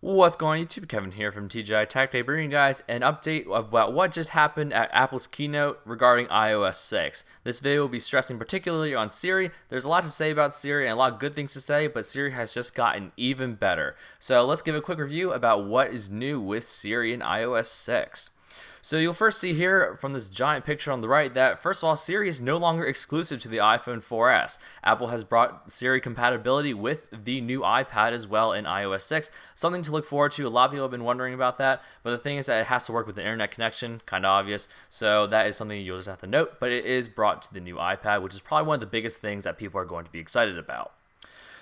What's going on YouTube? Kevin here from TGITechday, bringing you guys an update about what just happened at Apple's keynote regarding iOS 6. This video will be stressing particularly on Siri. There's a lot to say about Siri and a lot of good things to say, but Siri has just gotten even better. So let's give a quick review about what is new with Siri in iOS 6. So you'll first see here from this giant picture on the right that, first of all, Siri is no longer exclusive to the iPhone 4S. Apple has brought Siri compatibility with the new iPad as well in iOS 6. Something to look forward to. A lot of people have been wondering about that, but the thing is that it has to work with the internet connection, kind of obvious. So that is something you'll just have to note, but it is brought to the new iPad, which is probably one of the biggest things that people are going to be excited about.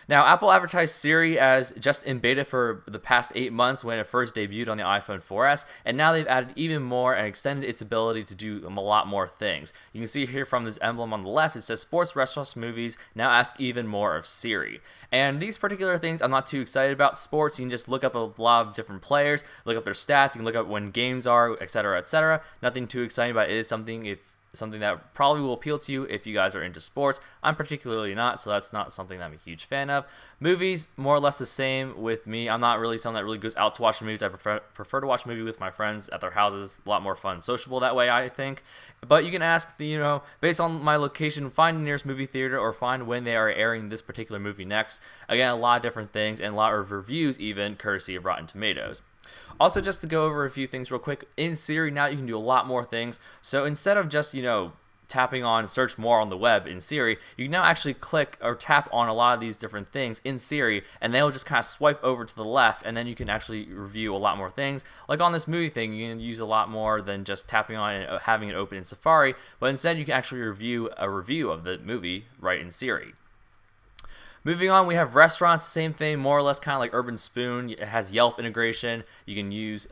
Now, Apple advertised Siri as just in beta for the past 8 months when it first debuted on the iPhone 4S, and now they've added even more and extended its ability to do a lot more things. You can see here from this emblem on the left, it says sports, restaurants, movies, now ask even more of Siri. And these particular things I'm not too excited about. Sports, you can just look up a lot of different players, look up their stats, you can look up when games are, etc., etc. Nothing too exciting, but it is something that probably will appeal to you if you guys are into sports. I'm particularly not, so that's not something that I'm a huge fan of. Movies, more or less the same with me. I'm not really someone that really goes out to watch movies. I prefer to watch a movie with my friends at their houses. A lot more fun, sociable that way, I think. But you can ask, based on my location, find the nearest movie theater or find when they are airing this particular movie next. Again, a lot of different things and a lot of reviews even, courtesy of Rotten Tomatoes. Also, just to go over a few things real quick, in Siri now you can do a lot more things. So instead of just, tapping on search more on the web in Siri, you can now actually click or tap on a lot of these different things in Siri, and they'll just kind of swipe over to the left, and then you can actually review a lot more things. Like on this movie thing, you can use a lot more than just tapping on it and having it open in Safari, but instead you can actually review a review of the movie right in Siri. Moving on, we have restaurants, same thing, more or less kind of like Urban Spoon. It has Yelp integration. You can use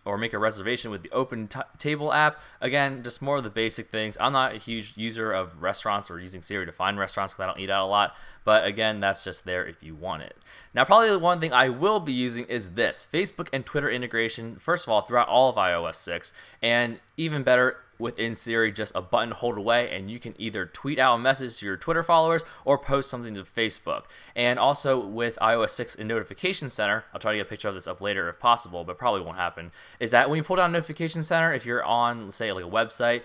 or make a reservation with the Open Table app. Again, just more of the basic things. I'm not a huge user of restaurants or using Siri to find restaurants because I don't eat out a lot. But again, that's just there if you want it. Now, probably the one thing I will be using is this, Facebook and Twitter integration, first of all, throughout all of iOS 6. And even better, within Siri, just a button hold away, and you can either tweet out a message to your Twitter followers or post something to Facebook. And also with iOS 6 in Notification Center, I'll try to get a picture of this up later if possible, but probably won't happen, is that when you pull down Notification Center, if you're on, say, like a website,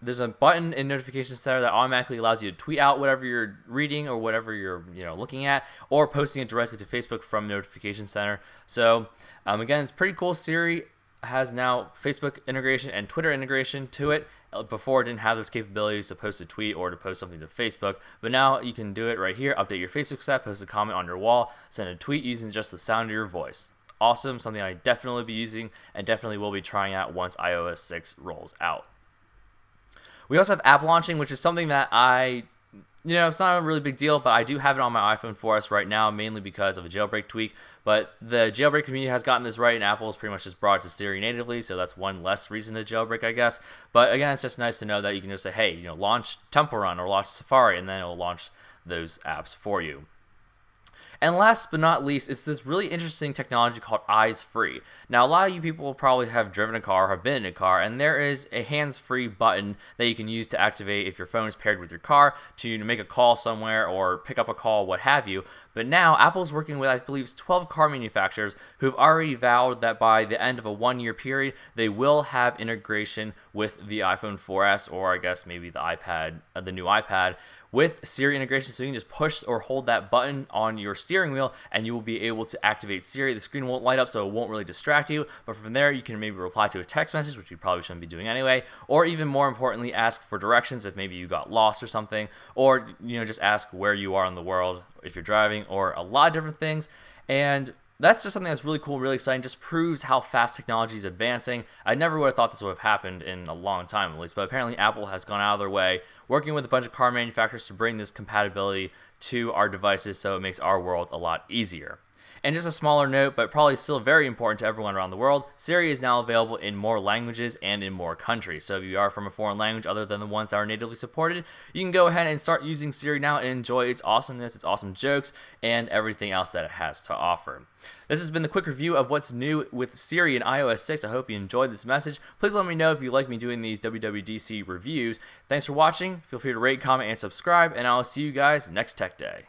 there's a button in Notification Center that automatically allows you to tweet out whatever you're reading or whatever you're looking at, or posting it directly to Facebook from Notification Center. So again, it's pretty cool. Siri has now Facebook integration and Twitter integration to it. Before, it didn't have those capabilities to post a tweet or to post something to Facebook, but now you can do it right here. Update your Facebook stat, post a comment on your wall, send a tweet using just the sound of your voice. Awesome, something I definitely be using and definitely will be trying out once iOS 6 rolls out. We also have app launching, which is something that it's not a really big deal, but I do have it on my iPhone 4S right now, mainly because of a jailbreak tweak. But the jailbreak community has gotten this right, and Apple has pretty much just brought it to Siri natively, so that's one less reason to jailbreak, I guess. But again, it's just nice to know that you can just say, hey, launch Temple Run or launch Safari, and then it'll launch those apps for you. And last but not least, it's this really interesting technology called Eyes Free. Now, a lot of you people will probably have driven a car or have been in a car, and there is a hands-free button that you can use to activate if your phone is paired with your car to make a call somewhere or pick up a call, what have you. But now, Apple's working with, I believe, 12 car manufacturers who've already vowed that by the end of a 1-year period, they will have integration with the iPhone 4S, or I guess maybe the iPad, the new iPad, with Siri integration, so you can just push or hold that button on your steering wheel and you will be able to activate Siri. The screen won't light up, so it won't really distract you, but from there you can maybe reply to a text message, which you probably shouldn't be doing anyway, or even more importantly, ask for directions if maybe you got lost or something, or just ask where you are in the world if you're driving, or a lot of different things. And that's just something that's really cool, really exciting. Just proves how fast technology is advancing. I never would have thought this would have happened in a long time, at least, but apparently Apple has gone out of their way, working with a bunch of car manufacturers to bring this compatibility to our devices, so it makes our world a lot easier. And just a smaller note, but probably still very important to everyone around the world, Siri is now available in more languages and in more countries. So if you are from a foreign language other than the ones that are natively supported, you can go ahead and start using Siri now and enjoy its awesomeness, its awesome jokes, and everything else that it has to offer. This has been the quick review of what's new with Siri in iOS 6. I hope you enjoyed this message. Please let me know if you like me doing these WWDC reviews. Thanks for watching. Feel free to rate, comment, and subscribe, and I'll see you guys next Tech Day.